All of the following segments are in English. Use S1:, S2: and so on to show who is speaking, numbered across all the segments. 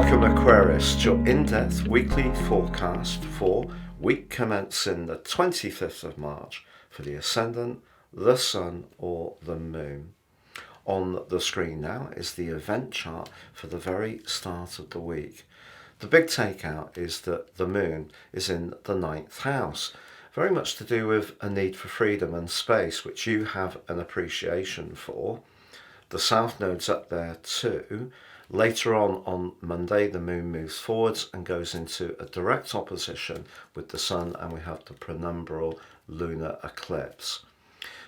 S1: Welcome Aquarius to your in-depth weekly forecast for week commencing the 25th of March for the Ascendant, the Sun or the Moon. On the screen now is the event chart for the very start of the week. The big takeout is that the Moon is in the 9th house, very much to do with a need for freedom and space, which you have an appreciation for. The South Node's up there too. Later on Monday, the Moon moves forwards and goes into a direct opposition with the Sun, and we have the penumbral lunar eclipse.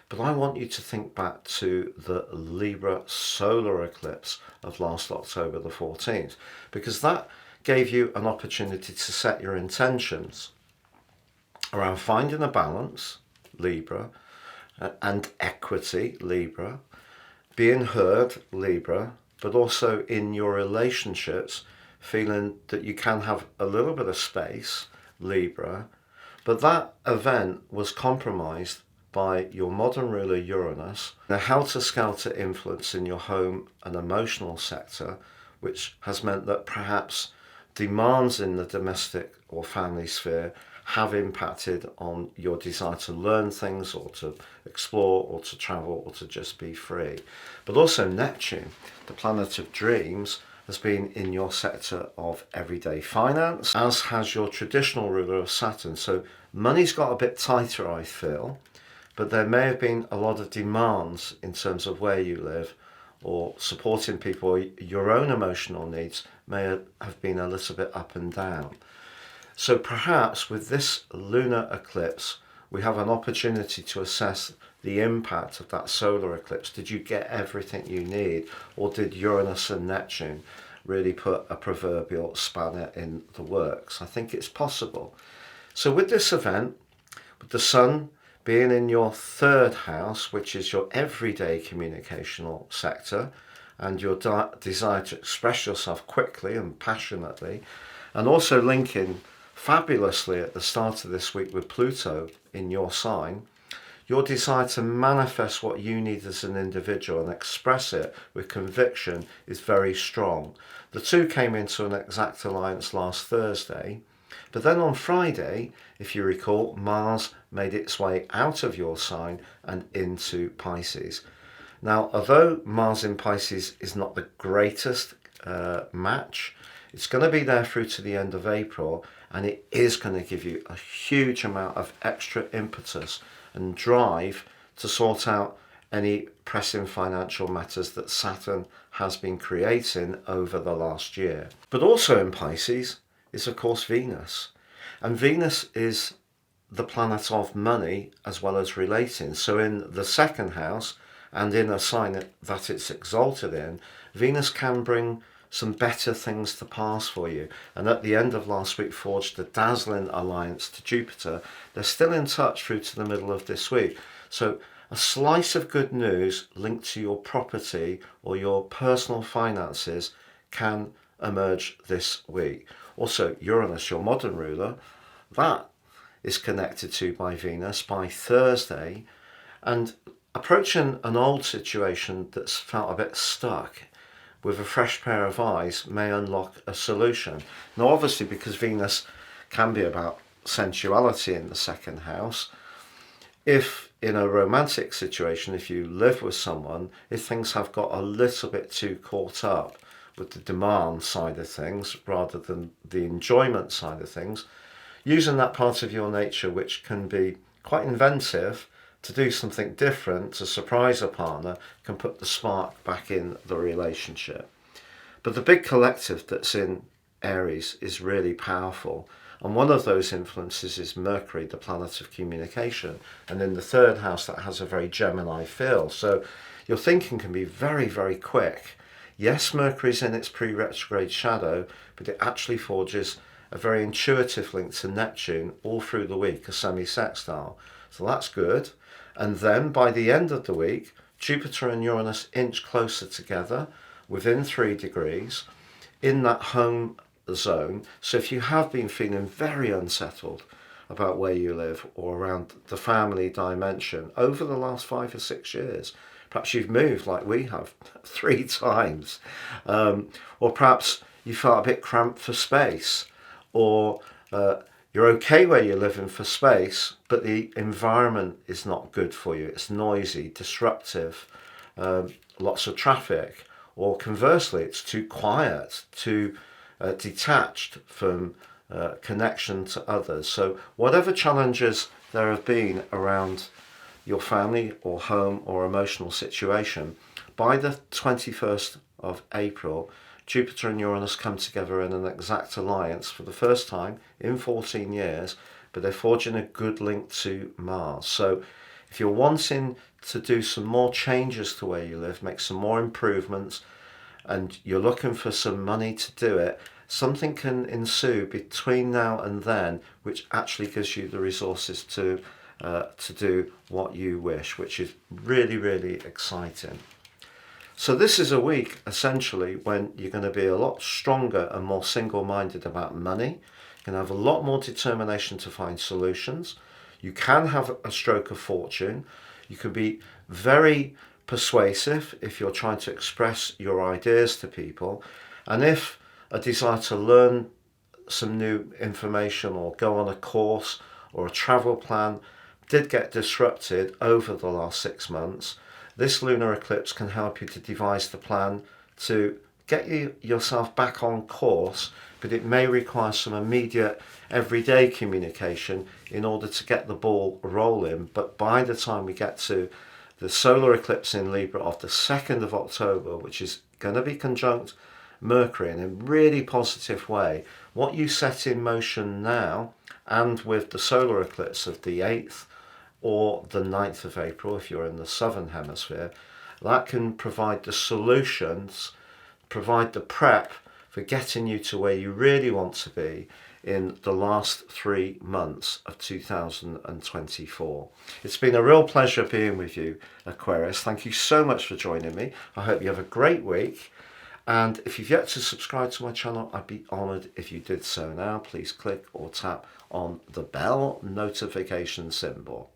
S1: But I want you to think back to the Libra solar eclipse of last October the 14th, because that gave you an opportunity to set your intentions around finding a balance, Libra, and equity, Libra, being heard, Libra, but also in your relationships, feeling that you can have a little bit of space, Libra. But that event was compromised by your modern ruler Uranus, a helter-skelter influence in your home and emotional sector, which has meant that perhaps demands in the domestic or family sphere have impacted on your desire to learn things or to explore or to travel or to just be free. But also Neptune, the planet of dreams, has been in your sector of everyday finance, as has your traditional ruler of Saturn. So money's got a bit tighter, I feel, but there may have been a lot of demands in terms of where you live or supporting people, or your own emotional needs may have been a little bit up and down. So perhaps with this lunar eclipse, we have an opportunity to assess the impact of that solar eclipse. Did you get everything you need, or did Uranus and Neptune really put a proverbial spanner in the works? I think it's possible. So with this event, with the Sun being in your 3rd house, which is your everyday communicational sector, and your desire to express yourself quickly and passionately, and also linking fabulously at the start of this week with Pluto in your sign, your desire to manifest what you need as an individual and express it with conviction is very strong. The two came into an exact alliance last Thursday, but then on Friday, if you recall, Mars made its way out of your sign and into Pisces. Now, although Mars in Pisces is not the greatest match, it's going to be there through to the end of April, and it is going to give you a huge amount of extra impetus and drive to sort out any pressing financial matters that Saturn has been creating over the last year. But also in Pisces is, of course, Venus. And Venus is the planet of money as well as relating. So in the 2nd house and in a sign that it's exalted in, Venus can bring some better things to pass for you. And at the end of last week forged a dazzling alliance to Jupiter. They're still in touch through to the middle of this week. So a slice of good news linked to your property or your personal finances can emerge this week. Also Uranus, your modern ruler, that is connected to by Venus by Thursday, and approaching an old situation that's felt a bit stuck with a fresh pair of eyes may unlock a solution. Now obviously, because Venus can be about sensuality in the 2nd house, if in a romantic situation, if you live with someone, if things have got a little bit too caught up with the demand side of things rather than the enjoyment side of things, using that part of your nature which can be quite inventive to do something different, to surprise a partner, can put the spark back in the relationship. But the big collective that's in Aries is really powerful. And one of those influences is Mercury, the planet of communication. And in the 3rd house, that has a very Gemini feel. So your thinking can be very, very quick. Yes, Mercury's in its pre-retrograde shadow, but it actually forges a very intuitive link to Neptune all through the week, a semi-sextile. So that's good. And then by the end of the week, Jupiter and Uranus inch closer together within 3 degrees in that home zone. So if you have been feeling very unsettled about where you live or around the family dimension over the last 5 or 6 years, perhaps you've moved like we have 3 times, or perhaps you felt a bit cramped for space, or you're okay where you're living for space, but the environment is not good for you. It's noisy, disruptive, lots of traffic, or conversely, it's too quiet, too detached from connection to others. So whatever challenges there have been around your family or home or emotional situation, by the 21st of April, Jupiter and Uranus come together in an exact alliance for the first time in 14 years, but they're forging a good link to Mars. So if you're wanting to do some more changes to where you live, make some more improvements, and you're looking for some money to do it, something can ensue between now and then, which actually gives you the resources to do what you wish, which is really, really exciting. So this is a week, essentially, when you're going to be a lot stronger and more single-minded about money. You're going to have a lot more determination to find solutions. You can have a stroke of fortune. You can be very persuasive if you're trying to express your ideas to people. And if a desire to learn some new information or go on a course or a travel plan did get disrupted over the last 6 months, this lunar eclipse can help you to devise the plan to get yourself back on course, but it may require some immediate everyday communication in order to get the ball rolling. But by the time we get to the solar eclipse in Libra of the 2nd of October, which is going to be conjunct Mercury in a really positive way, what you set in motion now, and with the solar eclipse of the 8th or the 9th of April, if you're in the southern hemisphere, that can provide the solutions, provide the prep for getting you to where you really want to be in the last 3 months of 2024. It's been a real pleasure being with you, Aquarius. Thank you so much for joining me. I hope you have a great week. And if you've yet to subscribe to my channel, I'd be honoured if you did so now. Please click or tap on the bell notification symbol.